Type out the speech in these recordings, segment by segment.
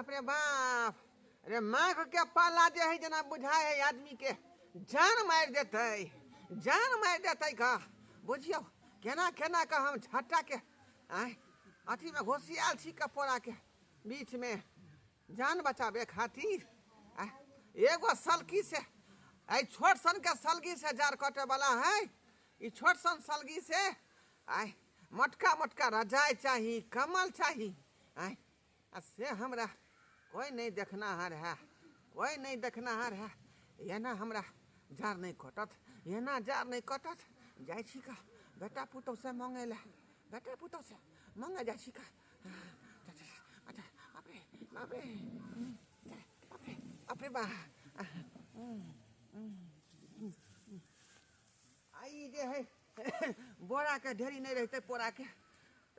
बाप रे बाप। अरे माँ को क्या पाला जे है जना बुझाए है आदमी के जान मार देते का बुझियो केना केना का हम झट्टा के आए अथी में घोसियाल छी कपोरा के बीच में जान बचावे खातिर एगो सलगी से आई छोट सन के सलगी से जार कटे वाला है। ई छोट सन सलगी से आई मोटका मोटका रजाई चाहिए कमल चाहिए आई से हमरा कोई नहीं देखना हर है कोई नहीं देखना हर है ये ना हमरा जार नहीं कटत ये ना जार नहीं कटत जाय छी का बेटा पुतौ से मांगे ले बेटा पुतौ से मांगे जाय छी का अच्छा अबे अबे अबे अबे बा आई जे है बोरा के ढेरी नहीं रहते पोरा के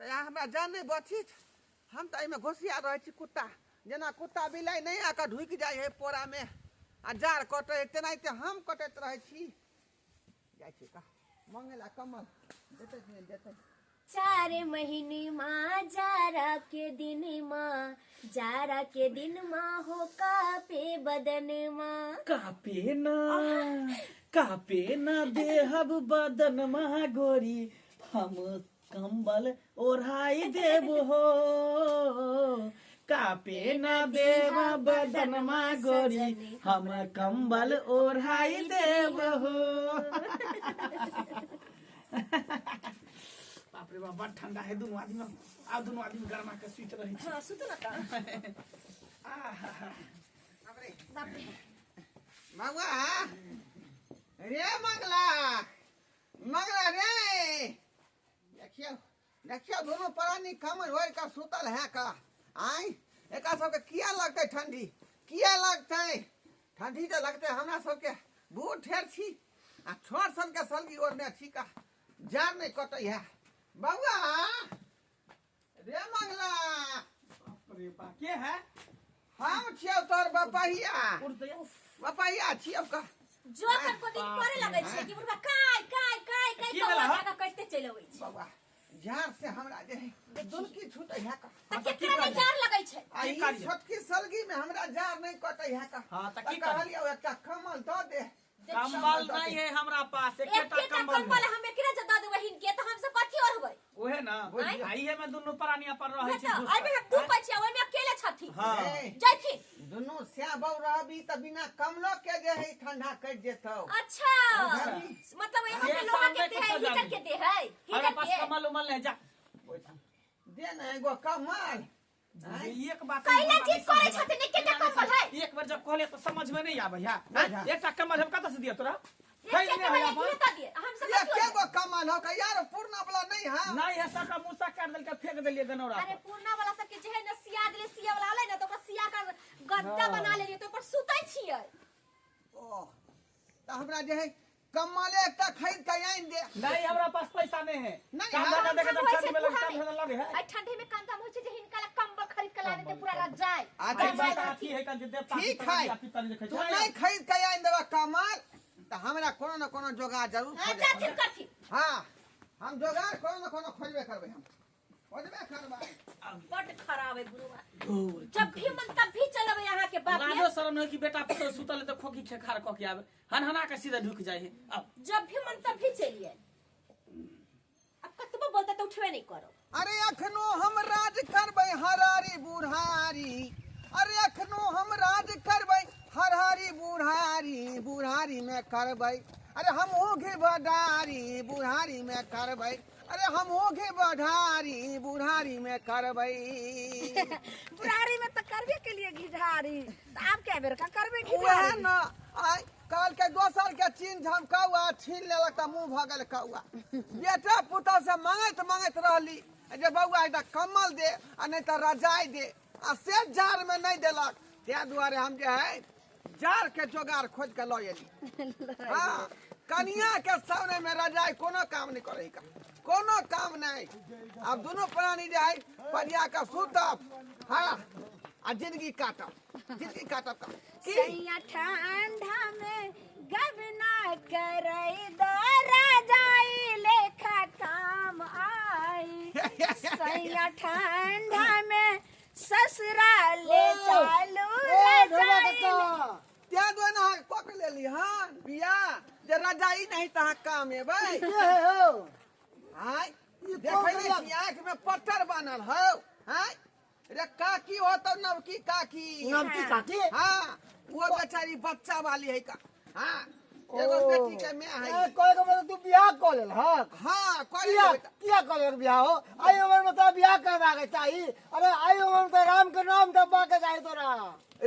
तो यहाँ हमरा जान नहीं बचित हम तो में घोसिया रहे छी कुत्ता जना कुत्ता बिलाई नहीं आकर ढुक जाए है पोरा में आ जार कटे तेनाहिते हम कटैत रहे छी जाय छी का मंगेला कमल देते नहीं देते 4 महीने माँ जारा के दिन माँ हो कापे बदन माँ कापे ना देहब बदन माँ गोरी हम कंबल ओढ़ाई देव हो कापे ना देव बदन माँ गोरी हम कंबल ओढ़ाई देव हो। बाप रे बाप बड़ ठंडा है दोनों आदमी गरमा के सुत रही हां सुत ना का बाप रे बाबा रे मंगला रे देखियो दोनों प्राणी कमर होर का सुतल है का आई एका सबके किया लगते ठंडी किया लगते ठंडी तो लगते हमरा सबके बूढ़ ठेर छी आ छोट सन के सलगी ओढ़ने छी का जार नहीं कटै है बउआ रे मंगला अरे बा के है हम छियौ तोर बपैया छियौ का जो कर को दिन करे लगे छै कि बुढ़वा काय तो जाका करते चल आबै छै बउआ जार से हमरा जे दुनकी छूटै है का त केकरा में जार लगे छै आई छोटकी सलगी में हमरा जार नहीं कटै है का हां त की कहलियौ एकटा कमल दऽ दे कंबल नहीं है हमरा पास एकटा कंबल हम एकरा ज द देबै हिनके त हम सब कथि ओढ़बै ओहे ना आई है में दोनों प्राणिया पर रहै छी आई में हम दू पछिया ओइ में अकेले छथि हां जथि दोनों स्या बौ रहबी त बिना कमलो के जे है ठंडा कट जेतौ। अच्छा मतलब यहाँ पे लोहा के दे है हीटर के दे है हमारे पास कमल उमल नहीं जा दे ना एगो कमल एक बात कैला चीज करे छथि ने केटा कमल है एक बार जब कहले तो समझ में नहीं आबै है एकटा कमल हम कत से दिया तोरा खै नहीं है अपन हम सब ये केगो कमल हो का यार पूर्णा वाला नहीं है नहीं है सबका मुसा काट देल के फेंक देलिए गनौरा अरे पूर्णा वाला सब के जे है न सिया देले सिया वाला आले न तो ओकर सिया का गद्दा बना लेलिए तो ऊपर सुतै छियै ओ त हमरा जे है कमल एकटा खरीद के आइन दे नहीं हमरा पास पैसा नहीं है नहीं कांदा देके जब ठंडी में लगे है आई ठंडी में कांदा होय छै जे हिनका कंबल खरीद के ला देते पूरा रज जाए अच्छा बात आती है का जे देवता ठीक है तू नहीं खरीद के आइन देबा कमल त हमरा कोनो न कोनो जोगाड़ जरूर अच्छा ठीक करथि हां हम जोगाड़ कोनो न कोनो खोजबे करबै हम खोजबे करबै बड़ खराब है गुरुवा जब भी मन तब भी चलबे यहां के बात लाजो शरम है कि बेटा पुत्र सुतल त खोखी खेखार क के आवे हनहना के सीधा ढुक जाए है अब जब भी मन तब भी चलिए अब कतबो बोलते तो उठबे नहीं करो अरे अखनो हम राज करबै हरारी बुढ़ारी अरे अखनो हम राज करबै हरारी बुढ़ारी में करबै अरे हम होगे बडारी बुढ़ारी में करबै अरे हम होगे बडारी बुढ़ारी में करबै बुढ़ारी में तो करबे के लिए घिढारी तो आप क्या बेर का करबे वह न आई काल के दोसर के चीन झमकावा छीन लेलक त मुंह भ गेल कौआ बेटा पुतौ से मांगैत रहली जे बउआ एकटा कमल दे आ नहीं त रजाई दे आ से जार में नहीं देलक ते दुआरे हम जे है जार के जोगाड़ खोज के ल एली हां कनिया के सामने में रजाई कोनो काम नहीं करे का कोनो काम नहीं अब दोनों प्राणी जे है परिया का सुतब हां आ जिंदगी काटब का सैया ठंडा में गबना करई दो रजाई लेखा काम आई सैया ठंडा में ससुराल ले जाई नहीं तहाँ काम है भाई के हो हाय ये देखे कौन नहीं सा- छी आँख में पत्थर बनल हो हाय रे काकी हो तो नवकी काकी नाम की काकी हाँ वो बेचारी बच्चा वाली है का हाँ एगो बेटी के मैं है कोई को मतलब तू बियाह कर लेल हां हाँ कोई किया बेटा किया कर बियाह हो आई उम्र में तो बियाह करवा के चाहिए अरे आई उम्र में तो राम के नाम दबा के चाहिए तोरा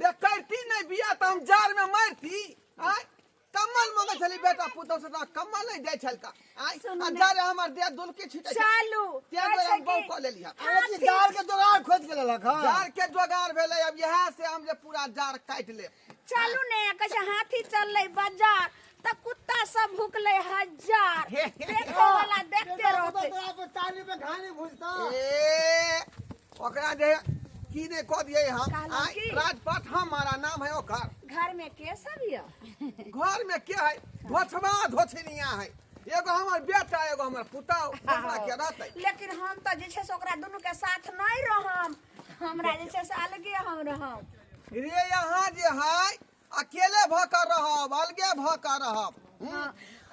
रे करती नहीं बिया तो हम जार में मरती आय कमल मांगे चली बेटा पुतौ से तो कमल नहीं दे छल का आय आ जार हमर दे दुल के छिटे चालू ते में हम बहु को ले लिया अरे जी गार के जुगाड़ खोज के लेलक हां जार के जोगार भेले अब यहां से हम जे पूरा जार काट ले चालू ने कैसे हाथी चल बाजार त कुत्ता सब भूकले हजार देखो वाला देखते रहते तोरा पे ताली पे घानी भूजता ए ओकरा जे की ने को दिए हम कहलौं आय की? राजपथ हमारा नाम है ओकर घर में के सब ये घर में क्या है धोछवा धोछनिया है एगो हमर बेटा एगो हमर पुतौ हमरा के रहतै लेकिन हम तो जे छै से ओकरा दुनू के साथ नहीं रहम हमरा जे छै से अलगे हम रहम रे यहाँ जे है अकेले भकर रहब अलगे भकर रहब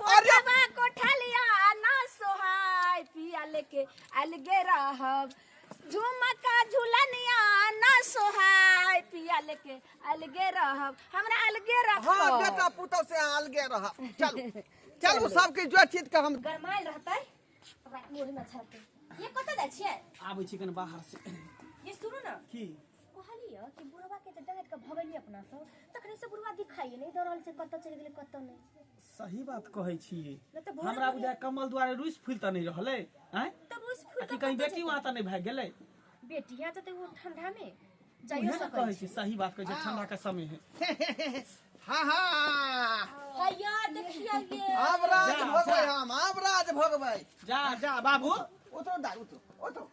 कोठवा कोठलिया ना सोहाय पिया लेके अलगे रहब झुमका झुलनिया ना सोहाय पिया लेके अलगे रहब हमरा अलगे हाँ रखब बेटा पुतौ से अलगे रहब चल चलू सबके जो चीज के हम गरमाइल रहतै ओकरा मुड़ी में छरतै ये कतऽ जाइ छियै आबै छी कने बाहर से ये सुनू ना की कहलिए कि बुढ़वा के जे डांट के भगैली अपना सब तखने से बुढ़वा दिखाइए नहीं दऽ रहल छै कतऽ चलि गेलै कतऽ नहीं सही बात कहै छी नहीं तो भोर हमरा बुझाय कमल द्वारे रुइस फूल त नहीं रहले हैं तब उस आ फूल कि कहीं बेटी वहां त नहीं भाग गेलै बेटी यहाँ जते वो ठंडा में उहे जाइयो न सकै कहै छी सही बात कहै छी ठंडा के समय है हाँ हाँ हैया देखिए ये अब राज जा, भोगबै जा। हम अब राज भोगबै जा जा बाबू उतरो दा उतरो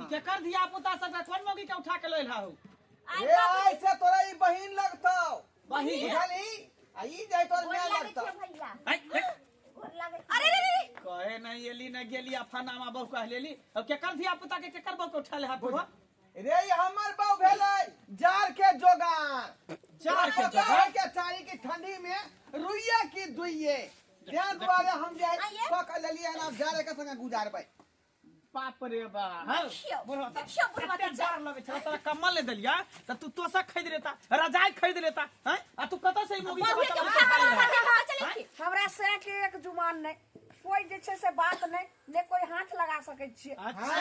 ई केकर धिया पुता सबके कोन मौगी के उठा के लैल हाउ आई ए बाबू ऐसे तोरा ई बहिन लगतौ बहिन? बुझली आ ई जाय तोर गोर मैं लागै लगतौ छै भैया हैं, हैं? गोर लागै अरे रे रे कहे नहीं एली न गेली आ फनामा बहु कह लेली अब केकर धिया पुता के केकर बहु के उठा ले हाथ बुढ़वा रे ई हमर बहु भेलै जार के जोगार जार के जार जोगार? के चाही की ठंडी में रुइये की दुइये त्या दुआरे हम जे आइये। पकड़ लेलिए ना जारे के संगे गुजारबै बाप रे बा हौ देखियो, बुढ़वा देखियो बुढ़वा के जार लगे छ तोरा कम्मल ले देलिया त तू तोसा खरीद लेता रजाई खरीद लेता हैं आ तू कत से ई मौगी बाबू के के बच्चा उठा उठा के ले साथे चले की हमरा से के एक जुबान नहीं कोई जे छै से बात नहीं ने कोई हाथ लगा सकै छियै अच्छा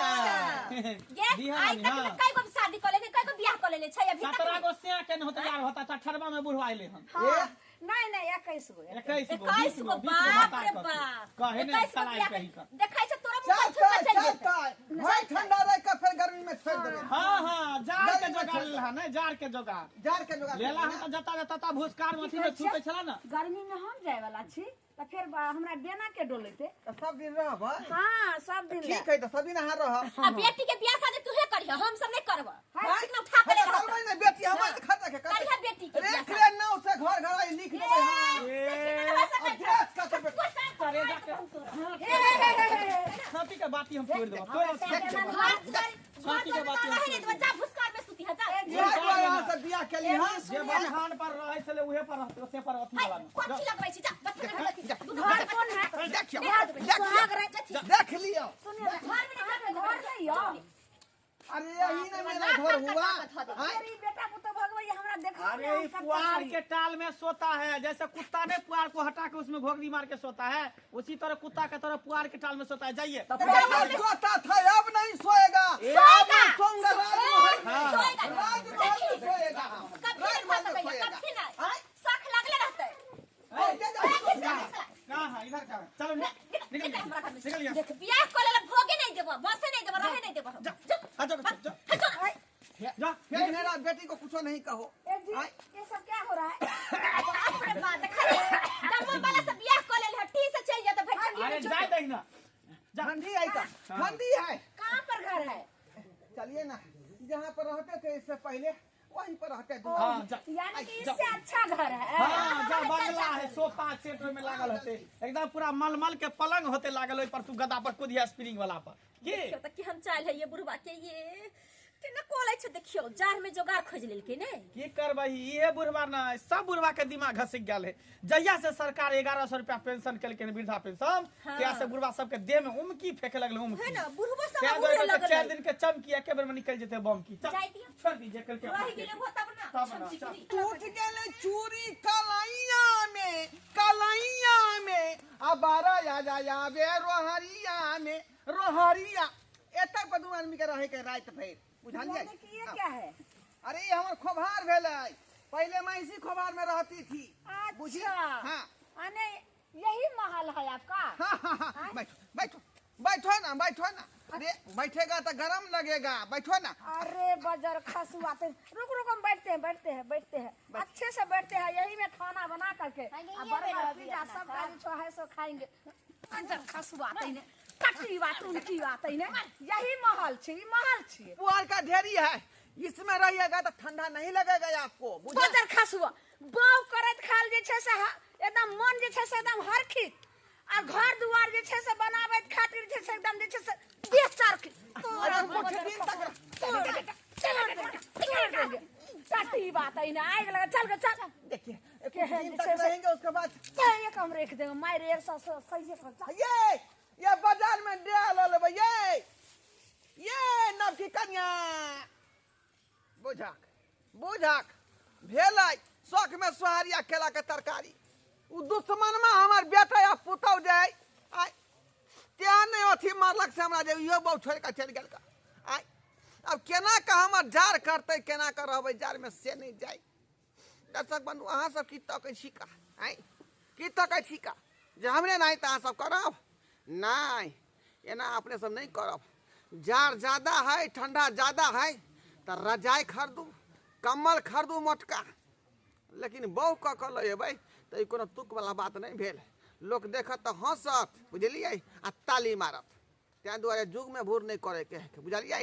ये दिहा आई तक में कई गो शादी कर लेके कई गो बियाह कर लेले छै अभी 17 गो से के न होत यार होता त 18वां में बुढ़वा आइले हम हाँ नहीं नहीं 21 गो 21 गो 21 20 गो गो बाप रे 20 गो बाप कहे नहीं सलाई कही का देखै छै तोरा चल मुंह छुपा चल चल जेतै भाई ठंडा रह के फिर गर्मी में छोड़ देबै हां हां जार के जोगाड़ लेला नहीं जार के जोगाड़ जार के जोगार लेला हम त जता जता ता भूसकार में अथी में छूटे छला ना गर्मी में हम जाए वाला छी त फिर हमरा बेना के डोलेते तो सब दिन रहबै हाँ सब दिन ले ठीक है तो सब दिन यहाँ रह आ बेटी के बियाह शादी तूहे करिह हम सब नहीं करब हम चिकना उठा के ले रहब करबै ने बेटी हमर खाता के करिह बेटी के बियाह रे रे नाव से घर घर आई लिख देबै हम अध्यक्ष का करबै करे जाके छाती के बाती हम छोड़ देबो तो छाती के बाती हम छोड़ देबो जा भुसकार में सुती है जा ये को यहाँ से बियाह के लिए हां जे बखान पर रहे छले उहे पर से पर अथी वाला में कौन सी लगबै छी जा बच्चा में देखी घर कौन है देखियो सुहाग रहे देख लियो सुनिए घर नहीं हो अरे यही ना मेरा घर हुआ मेरी बेटा को तो भगवई हमरा देखा अरे ये पुआर के टाल में सोता है जैसे कुत्ता ने पुआर को हटा के उसमें घोगरी मार के सोता है उसी तरह कुत्ता के तरह पुआर के टाल में सोता है जाइए सोता था अब नहीं सोएगा अब मैं सोऊंगा राजमहल राजमहल में सोएगा कभी नहीं खा सकैया कभी नहीं शौक लगले रहतै कहां है इधर का चलो निकल गया देख बियाह कर ले भोगे नहीं देबो बसे नहीं देबो रहे नहीं देबो आ जाओ जा फिर मेरा बेटी को कुछ नहीं कहो ये सब क्या हो रहा है बाप रे बाप देख दम वाला से बियाह कर ले हट्टी से चल जा तो भाई ठंडी अरे में जाए दही ना ठंडी है का ठंडी है कहां पर घर है चलिए ना जहाँ पर रहते थे इससे पहले वहीं पर रहते थे हां जा यानी कि इससे अच्छा घर है हां जा बंगला है सोफा सेट में लागल होते एकदम पूरा मलमल के पलंग होते लागल ओइ पर तू गदा पर कुदिया स्प्रिंग वाला पर की तो कि हम चाल है ये बुढ़वा के ये केना कोलै छ देखियो जार में जोगार खोज लेलके ने की करबै ये बुढ़वा ना सब बुढ़वा के दिमाग घसिक गेल है जहिया से सरकार 1100 रुपया पेंशन केलकै वृद्धा पेंशन त्या से बुढ़वा सब के देह में उमकी फेंके लगले उमकी है ना बुढ़वा सब क्या बुढ़े दो लगल 4 दिन के चमकी एके बेर में निकल जेते बम की जाय दियो छोड़ दीजिए कल के रह गेले हो तब ना छिपरी टूट गेले चूरी कलैया में अबारा या बे रोहरिया एतक पर दू आदमी के रहे के रात भर बुझलिए ये क्या है? अरे ये हमर खोभार भेलै पहले मैं इसी खोभार में रहती थी बुझिए अच्छा हाँ अने यही महल है आपका? हाँ बैठो ना अरे बैठेगा तो गरम लगेगा बैठो ना अरे बजर खसुआते रुक हम बैठते हैं अच्छे से बैठते हैं यही में खाना बना करके बर्गर पिज्जा सब का जो है सो खाएंगे बजर खसुआते ने कटी बात उनकी बात है ने यही महल छी पुआर का ढेरी है इसमें रहिएगा तो ठंडा नहीं लगेगा आपको बजर खसुआ बाव करत खाल जे छे से एकदम मन जे छे से एकदम हरखित आ घर दुआर जे छे से बनाबैत खातिर जे छे एकदम जे छे से बेचार की कटी बात है ना आग लगा चल देखिए दिन तक रहेंगे उसके बाद एक हम रख देंगे मारे सही से ये बाजार में डाल लेबै ये नव की कन्या बुझाक भेलै शौक में सोहारिया केला के तरकारी उ दुश्मन में हमार बेटा या पुतौ जाय आय त्या नहीं अथी मारलक से हमरा जे इहो बहु छोड़ के चल गेल का आय अब केना का हमर जार करते केना का रहबै जार में से नहीं जाय दर्शक बंधु अहाँ सब की तकै छी का आय की तकै छी का जे हमरे नहीं त अहाँ सब करब नहीं एना अपने सब नहीं करब जार ज्यादा है ठंडा ज्यादा है तो रजाई खरीदू कम्बल खरीदू मोटका लेकिन बहु क लेबै तो ई कोनो तुक वाला बात नहीं भेल लोग देखत तो हंसत बुझलिए आ ताली मारत त्या दुआरे जुग में भूर नहीं करे के बुझलिए